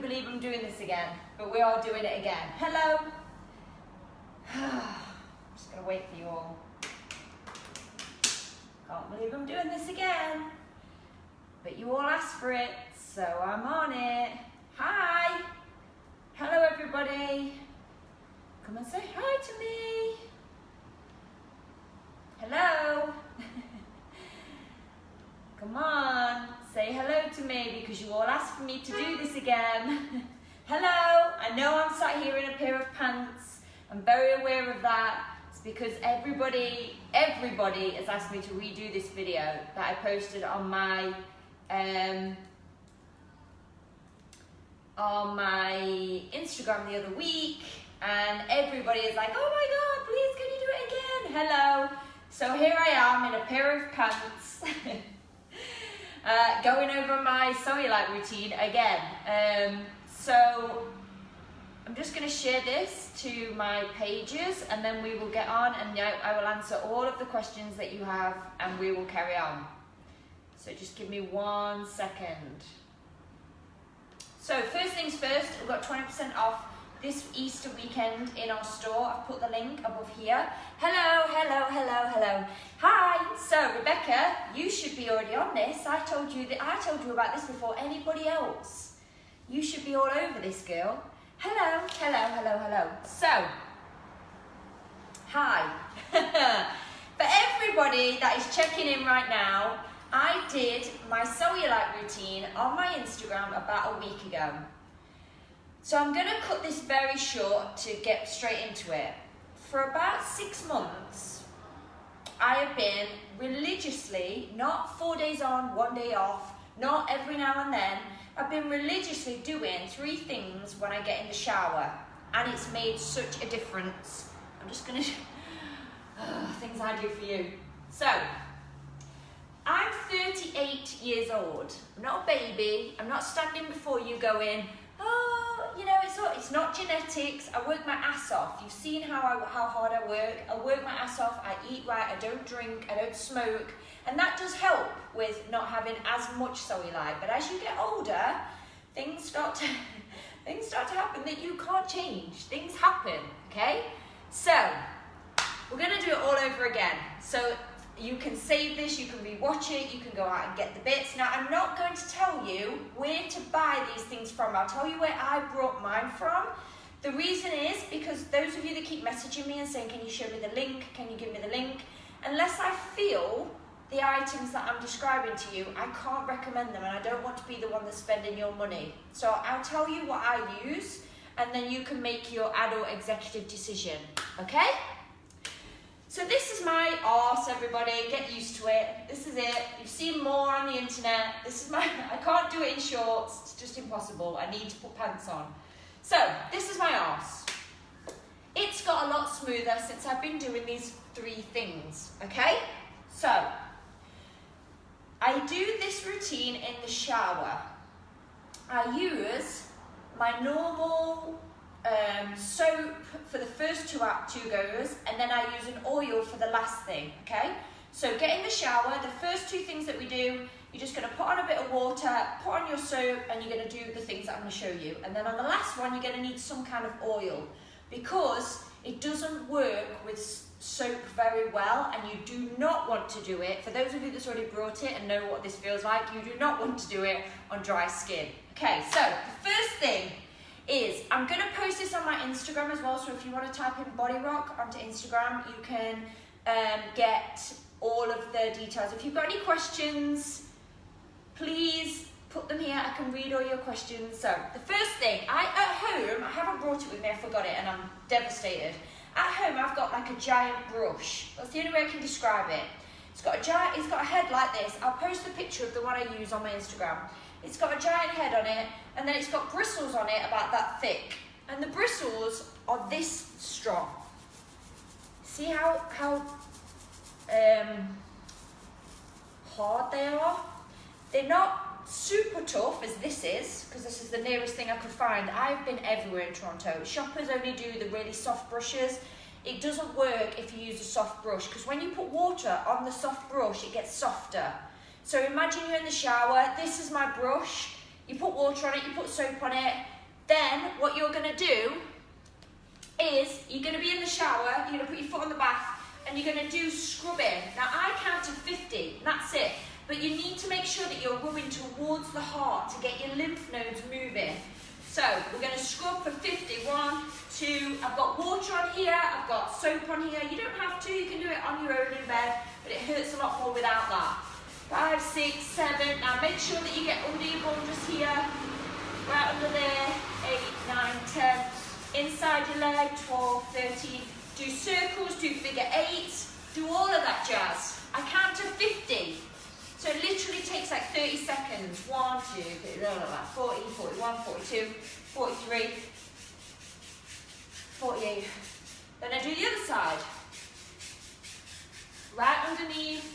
believe I'm doing this again, but we are doing it again. Hello. I'm just gonna wait for you all. Can't believe I'm doing this again, but you all asked for it, so I'm on it. Hi. Hello, everybody. Come and say hi to me. Hello. Come on, say hello to me because you all asked for me to do this again. Hello, I know I'm sat here in a pair of pants. I'm very aware of that. It's because everybody has asked me to redo this video that I posted on my Instagram the other week, and everybody is like, oh my God, please can you do it again? Hello. So here I am in a pair of pants. Going over my Cellulite routine again. So I'm just going to share this to my pages and then we will get on, and I will answer all of the questions that you have and we will carry on. So just give me 1 second. So first things first, we've got 20% off this Easter weekend in our store. I've put the link above here. Hello, hello, hello, hello. Hi. So Rebecca, you should be already on this. I told you about this before anybody else. You should be all over this, girl. Hello, hello, hello, hello. So, hi. For everybody that is checking in right now, I did my Cellulite routine on my Instagram about a week ago. So I'm going to cut this very short to get straight into it. For about 6 months, I have been religiously, not 4 days on, 1 day off, not every now and then, I've been religiously doing 3 things when I get in the shower, and it's made such a difference. I'm just going to, things I do for you. So, I'm 38 years old. I'm not a baby. I'm not standing before you going, oh, you know, it's not genetics. I work my ass off. You've seen how hard I work. I work my ass off. I eat right. I don't drink. I don't smoke. And that does help with not having as much cellulite. But as you get older, things start to happen that you can't change. Things happen, okay? So, we're going to do it all over again. So, you can save this, you can rewatch it, you can go out and get the bits. Now, I'm not going to tell you where to buy these things from. I'll tell you where I brought mine from. The reason is because those of you that keep messaging me and saying, can you show me the link? Can you give me the link? Unless I feel the items that I'm describing to you, I can't recommend them, and I don't want to be the one that's spending your money. So I'll tell you what I use, and then you can make your adult executive decision, okay? So this is my arse, everybody, get used to it. This is it. You've seen more on the internet. This is I can't do it in shorts. It's just impossible. I need to put pants on. So this is my arse. It's got a lot smoother since I've been doing these 3 things, okay? So I do this routine in the shower. I use my normal soap for the first 2 goes, and then I use an oil for the last thing, okay? So get in the shower, the first 2 things that we do, you're just going to put on a bit of water, put on your soap, and you're going to do the things that I'm going to show you. And then on the last one, you're going to need some kind of oil, because it doesn't work with soap very well, and you do not want to do it, for those of you that's already brought it and know what this feels like, you do not want to do it on dry skin. Okay, so the first thing is, I'm going to post this on my Instagram as well, so if you want to type in Body Rock onto Instagram, you can get all of the details. If you've got any questions, please put them here. I can read all your questions. So, the first thing, at home, I haven't brought it with me, I forgot it, and I'm devastated. At home, I've got like a giant brush. That's the only way I can describe it. It's got a head like this. I'll post a picture of the one I use on my Instagram. It's got a giant head on it, and then it's got bristles on it about that thick. And the bristles are this strong. See how hard they are? They're not super tough as this is, because this is the nearest thing I could find. I've been everywhere in Toronto. Shoppers only do the really soft brushes. It doesn't work if you use a soft brush, because when you put water on the soft brush, it gets softer. So imagine you're in the shower, this is my brush, You put water on it, you put soap on it. Then what you're going to do is you're going to be in the shower, you're going to put your foot on the bath, and you're going to do scrubbing. Now I count to 50, that's it. But you need to make sure that you're rubbing towards the heart to get your lymph nodes moving. So we're going to scrub for 50. 1, 2, I've got water on here, I've got soap on here. You don't have to, you can do it on your own in bed, but it hurts a lot more without that. 5, 6, 7, now make sure that you get under your bum just here, right under there, 8, 9, 10, inside your leg, 12, 13, do circles, do figure 8, do all of that jazz. I count to 50. So it literally takes like 30 seconds. 1, 2, 3, 40, 41, 42, 43, 48. Then I do the other side. Right underneath.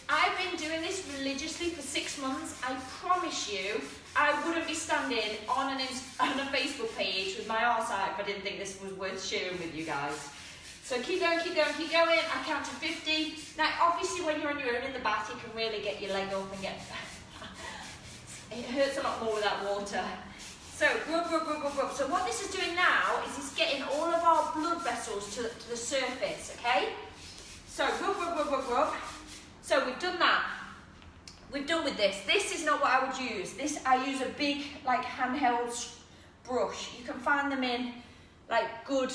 I've been doing this religiously for 6 months. I promise you, I wouldn't be standing on a Facebook page with my arse out if I didn't think this was worth sharing with you guys. So keep going, keep going, keep going. I count to 50. Now, obviously, when you're on your own in the bath, you can really get your leg up and get... It hurts a lot more without water. So, rub, rub, rub, rub, rub. So what this is doing now is it's getting all of our blood vessels to the surface, okay? So, rub, rub, rub, rub, rub. So we've done that. We're done with this. This is not what I would use. This, I use a big, like, handheld brush. You can find them in, like, good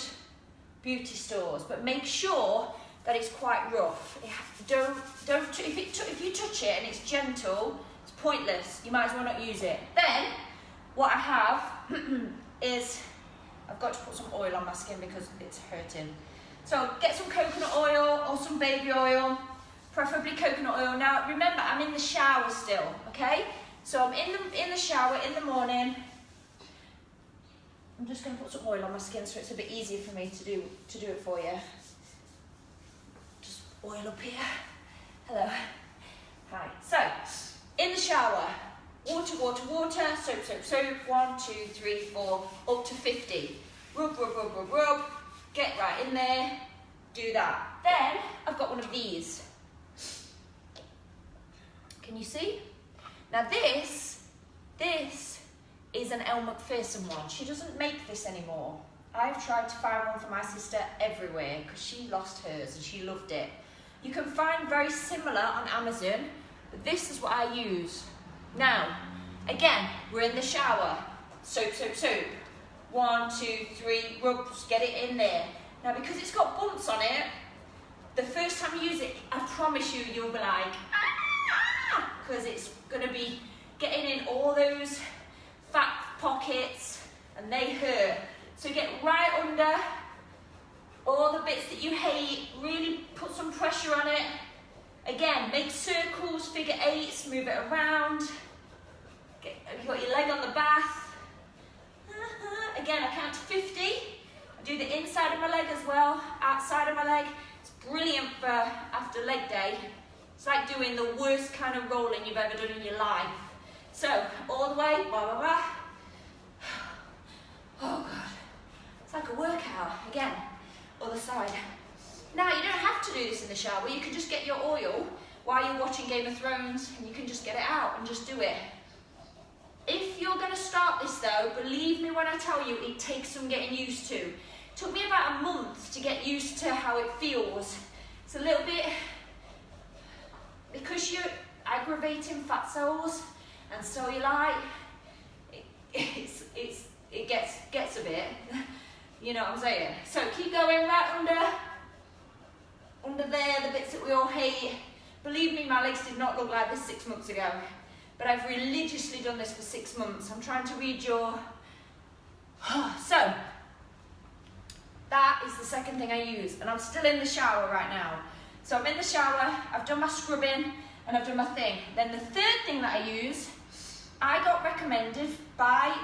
beauty stores, but make sure that it's quite rough. If you touch it and it's gentle, it's pointless. You might as well not use it. Then, what I have is, I've got to put some oil on my skin because it's hurting. So get some coconut oil or some baby oil, preferably coconut oil. Now remember, I'm in the shower still, okay? So I'm in the shower in the morning. I'm just going to put some oil on my skin so it's a bit easier for me to do it for you. Just oil up here. Hello. Hi. So, in the shower, water, water, water, soap, soap, soap. 1, 2, 3, 4, up to 50. Rub, rub, rub, rub, rub. Get right in there. Do that. Then, I've got one of these. Can you see? Now this is an Elle Macpherson one. She doesn't make this anymore. I've tried to find one for my sister everywhere because she lost hers and she loved it. You can find very similar on Amazon, but this is what I use. Now, again, we're in the shower. Soap, soap, soap. 1, 2, 3, rubs, get it in there. Now, because it's got bumps on it, the first time you use it, I promise you, you'll be like, ah, because it's going to be getting in all those fat pockets and they hurt. So get right under all the bits that you hate, really put some pressure on it. Again, make circles, figure 8s, move it around. You've got your leg on the bath. Again, I count to 50. I do the inside of my leg as well, outside of my leg. It's brilliant for after leg day. It's like doing the worst kind of rolling you've ever done in your life. So, all the way, blah, blah, blah. Oh God, it's like a workout. Again, other side. Now, you don't have to do this in the shower. You can just get your oil while you're watching Game of Thrones and you can just get it out and just do it. If you're going to start this though, believe me when I tell you, it takes some getting used to. It took me about a month to get used to how it feels. It's a little bit, because you're aggravating fat cells and cellulite, it gets a bit, you know what I'm saying? So keep going right under there, the bits that we all hate. Believe me, my legs did not look like this 6 months ago, but I've religiously done this for 6 months. I'm trying to read your, so that is the second thing I use, and I'm still in the shower right now. So I'm in the shower, I've done my scrubbing, and I've done my thing. Then the third thing that I use, I got recommended by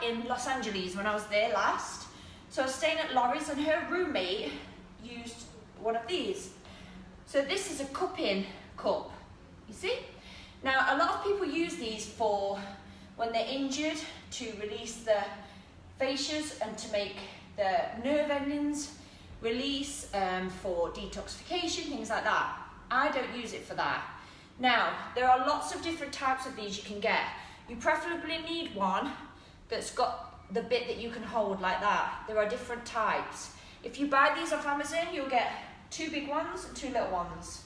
in Los Angeles when I was there last. So I was staying at Laurie's and her roommate used one of these. So this is a cupping cup, you see? Now a lot of people use these for when they're injured, to release the fascias and to make the nerve endings release, for detoxification, things like that. I don't use it for that. Now, there are lots of different types of these you can get. You preferably need one that's got the bit that you can hold like that. There are different types. If you buy these off Amazon, you'll get 2 big ones and 2 little ones.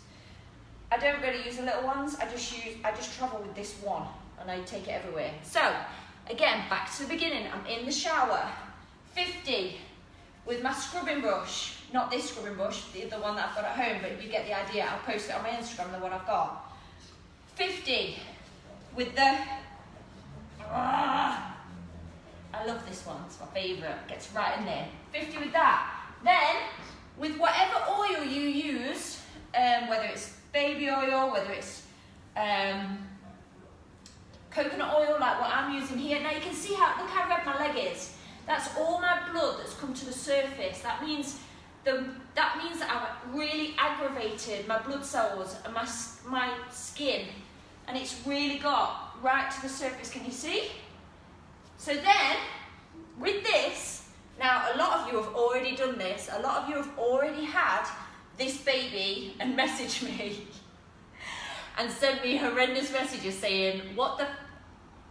I don't really use the little ones, I just travel with this one and I take it everywhere. So, again, back to the beginning, I'm in the shower, 50 with my scrubbing brush, not this scrubbing brush, the one that I've got at home, but you get the idea, I'll post it on my Instagram, the one I've got. 50 with the, I love this one, it's my favourite, gets right in there. 50 with that. Then, with whatever oil you use, whether it's baby oil, whether it's coconut oil like what I'm using here. Now you can see look how red my leg is. That's all my blood that's come to the surface. That means that I've really aggravated my blood cells and my skin, and it's really got right to the surface. Can you see? So then, with this, now a lot of you have already done this. A lot of you have already had this baby and messaged me and sent me horrendous messages saying, what the,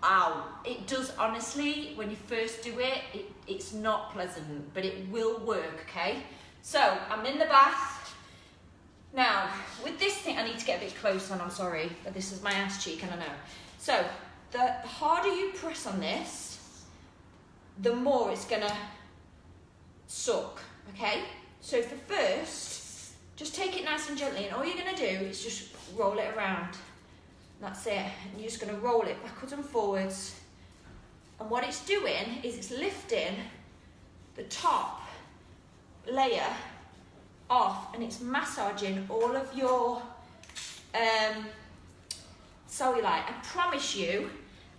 ow. It does, honestly, when you first do it, it's not pleasant, but it will work, okay? So, I'm in the bath. Now, with this thing, I need to get a bit close on, I'm sorry, but this is my ass cheek, and I know. So, the harder you press on this, the more it's gonna suck, okay? So for first, just take it nice and gently, and all you're gonna do is just roll it around. That's it, and you're just gonna roll it backwards and forwards. And what it's doing is it's lifting the top layer off, and it's massaging all of your cellulite. I promise you,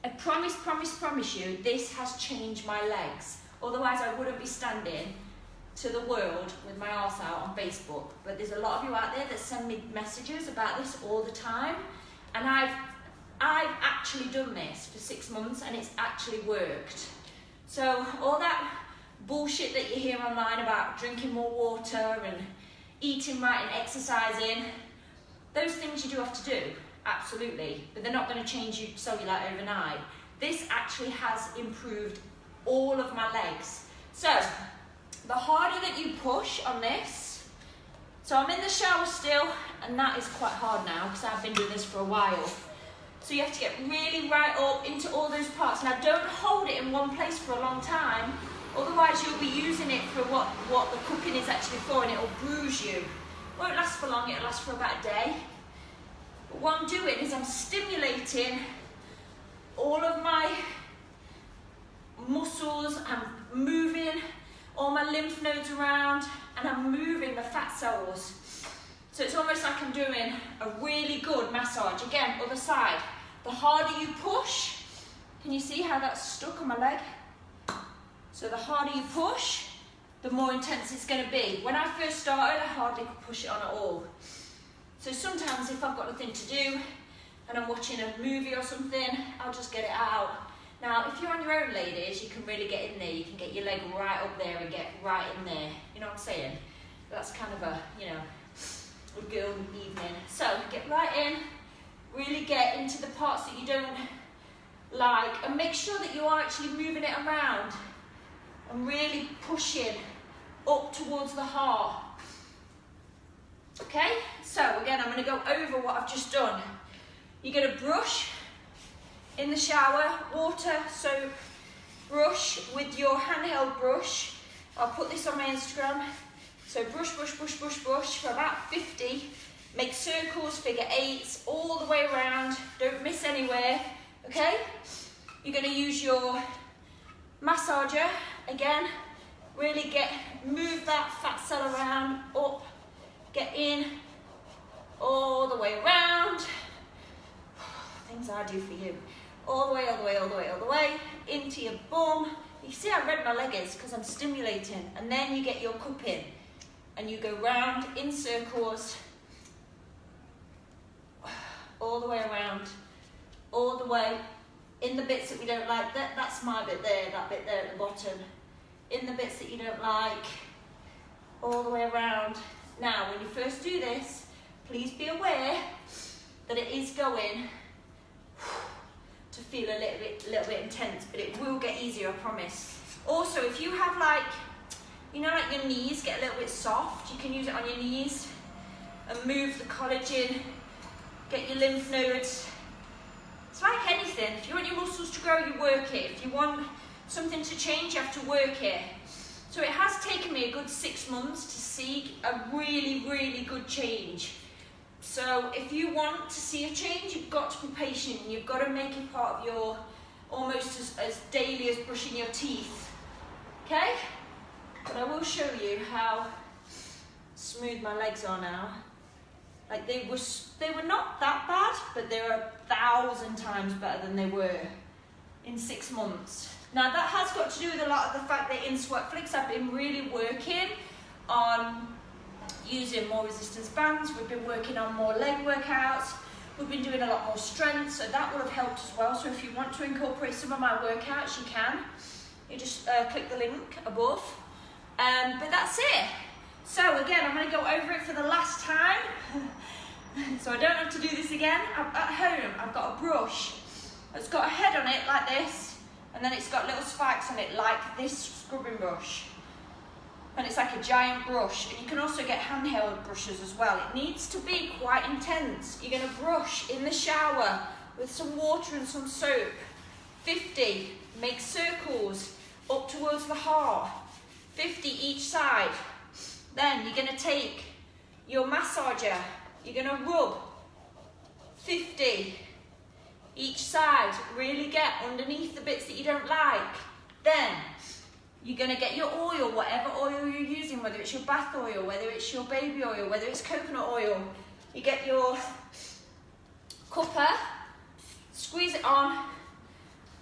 I promise you, this has changed my legs. Otherwise, I wouldn't be standing to the world with my arse out on Facebook. But there's a lot of you out there that send me messages about this all the time. And I've actually done this for 6 months, and it's actually worked. So all that bullshit that you hear online about drinking more water and eating right and exercising, those things you do have to do. Absolutely, but they're not going to change your cellulite overnight. This actually has improved all of my legs. So, the harder that you push on this, so I'm in the shower still, and that is quite hard now because I've been doing this for a while. So you have to get really right up into all those parts. Now don't hold it in one place for a long time, otherwise you'll be using it for what the cupping is actually for, and it'll bruise you. It won't last for long, it'll last for about a day. But what I'm doing is I'm stimulating all of my muscles, I'm moving all my lymph nodes around, and I'm moving the fat cells. So it's almost like I'm doing a really good massage. Again, other side. The harder you push, can you see how that's stuck on my leg? So the harder you push, the more intense it's going to be. When I first started, I hardly could push it on at all. So sometimes if I've got nothing to do and I'm watching a movie or something, I'll just get it out. Now, if you're on your own, ladies, you can really get in there. You can get your leg right up there and get right in there. You know what I'm saying? That's kind of a, you know, a girl evening. So get right in, really get into the parts that you don't like, and make sure that you are actually moving it around and really pushing up towards the heart. Okay, so again, I'm going to go over what I've just done. You're going to brush in the shower, water, soap, brush with your handheld brush. I'll put this on my Instagram. So brush, brush, brush, brush, brush for about 50. Make circles, figure eights, all the way around. Don't miss anywhere, okay? You're going to use your massager, again, really move that fat cell around, up, get in, all the way around. Things I do for you. All the way, all the way, all the way, all the way, into your bum. You see how red my leg is because I'm stimulating. And then you get your cup in. And you go round in circles, all the way around, all the way in the bits that we don't like. That's my bit there, that bit there at the bottom. In the bits that you don't like, all the way around. Now, when you first do this, please be aware that it is going to feel a little bit intense, but it will get easier, I promise. Also, if you have like, you know, like your knees get a little bit soft, you can use it on your knees and move the collagen, get your lymph nodes. It's like anything. If you want your muscles to grow, you work it. If you want something to change, you have to work it. So it has taken me a good 6 months to see a really, really good change. So if you want to see a change, you've got to be patient. You've got to make it part of your, almost as daily as brushing your teeth. Okay? But I will show you how smooth my legs are now. Like they were not that bad, but they were 1,000 times better than they were in 6 months. Now that has got to do with a lot of the fact that in SweatFlix I've been really working on using more resistance bands. We've been working on more leg workouts. We've been doing a lot more strength, so that will have helped as well. So if you want to incorporate some of my workouts, you can. You just click the link above. But that's it. So again, I'm going to go over it for the last time. So I don't have to do this again. At home, I've got a brush. It's got a head on it like this, and then it's got little spikes on it like this scrubbing brush. And it's like a giant brush. And you can also get handheld brushes as well. It needs to be quite intense. You're going to brush in the shower with some water and some soap. 50, make circles up towards the heart. 50 each side. Then you're going to take your massager. You're going to rub 50 each side. Really get underneath the bits that you don't like. Then you're going to get your oil, whatever oil you're using, whether it's your bath oil, whether it's your baby oil, whether it's coconut oil. You get your cuppa, squeeze it on,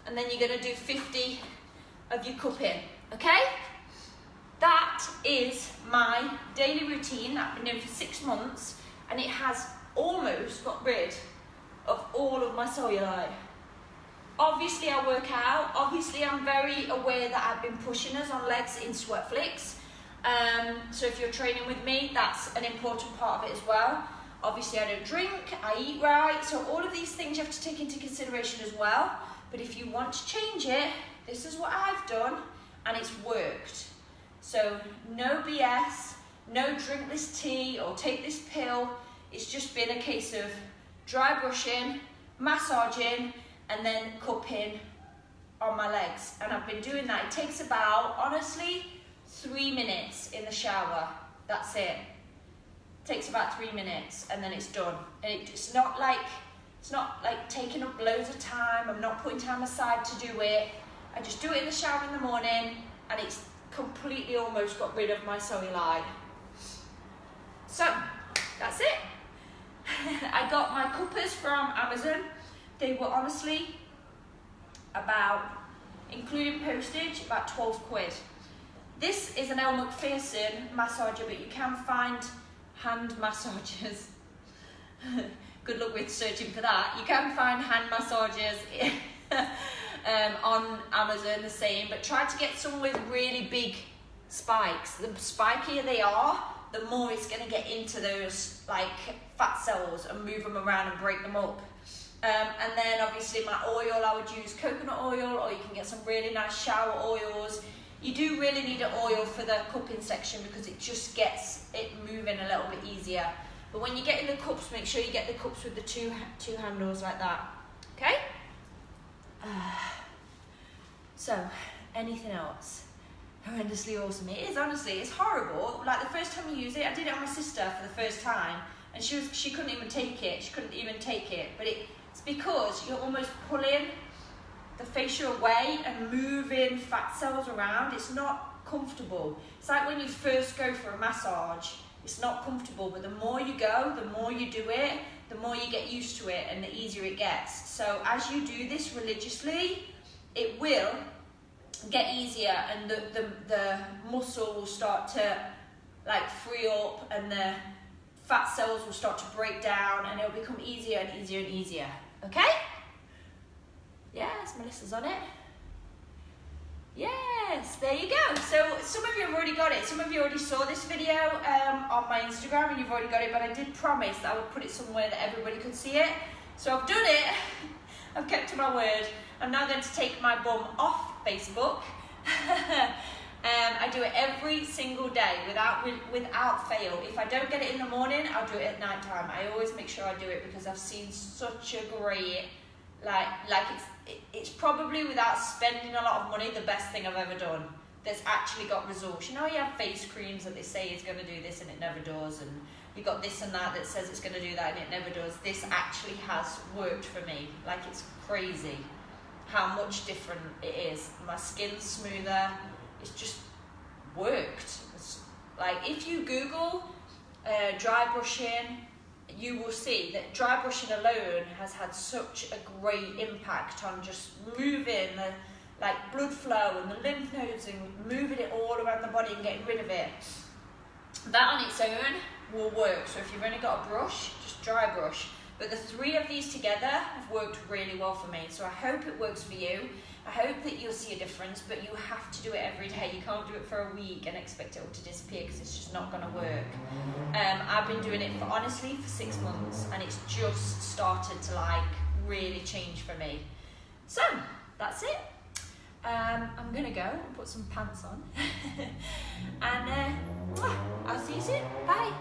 and then you're going to do 50 of your cupping, okay? That is my daily routine that I've been doing for 6 months, and it has almost got rid of all of my cellulite. Obviously I work out, obviously I'm very aware that I've been pushing us on legs in SweatFlix. So if you're training with me, that's an important part of it as well. Obviously I don't drink, I eat right, so all of these things you have to take into consideration as well. But if you want to change it, this is what I've done, and it's worked. So no BS, no drink this tea or take this pill. It's just been a case of dry brushing, massaging, and then cupping on my legs. And I've been doing that. It takes about, honestly, 3 minutes in the shower. That's it. It takes about 3 minutes and then it's done. And it's not like taking up loads of time. I'm not putting time aside to do it. I just do it in the shower in the morning, and it's completely almost got rid of my cellulite. So that's it. I got my cuppas from Amazon. They were honestly about, including postage, about 12 quid. This is an Elle Macpherson massager, but you can find hand massagers. Good luck with searching for that. You can find hand massagers on Amazon, the same, but try to get some with really big spikes. The spikier they are, the more it's going to get into those like fat cells and move them around and break them up. And then obviously my oil, I would use coconut oil, or you can get some really nice shower oils. You do really need an oil for the cupping section because it just gets it moving a little bit easier. But when you get in the cups, make sure you get the cups with the two handles like that. Okay? So, anything else? Horrendously awesome. It is, honestly, it's horrible. Like the first time you use it, I did it on my sister for the first time, and she couldn't even take it. She couldn't even take it. But it's because you're almost pulling the fascia away and moving fat cells around. It's not comfortable. It's like when you first go for a massage, it's not comfortable, but the more you go, the more you do it, the more you get used to it and the easier it gets. So as you do this religiously, it will get easier, and the muscle will start to like free up, and the fat cells will start to break down, and it'll become easier and easier and easier. Okay? Yes, Melissa's on it. Yes, there you go. So some of you have already got it. Some of you already saw this video on my Instagram and you've already got it, but I did promise that I would put it somewhere that everybody could see it. So I've done it. I've kept to my word. I'm now going to take my bum off Facebook. I do it every single day without fail. If I don't get it in the morning, I'll do it at night time. I always make sure I do it because I've seen such a great, it's probably, without spending a lot of money, the best thing I've ever done that's actually got results. You know, you have face creams that they say it's going to do this and it never does, and you got this and that says it's going to do that and it never does. This actually has worked for me. Like, it's crazy how much different it is. My skin's smoother. It's just worked. It's like, if you Google dry brushing, you will see that dry brushing alone has had such a great impact on just moving the blood flow and the lymph nodes and moving it all around the body and getting rid of it. That on its own will work. So if you've only got a brush, just dry brush. But the three of these together have worked really well for me. So I hope it works for you. I hope that you'll see a difference, but you have to do it every day. You can't do it for a week and expect it all to disappear because it's just not going to work. I've been doing it honestly for 6 months, and it's just started to really change for me. So that's it. I'm going to go and put some pants on. And I'll see you soon. Bye.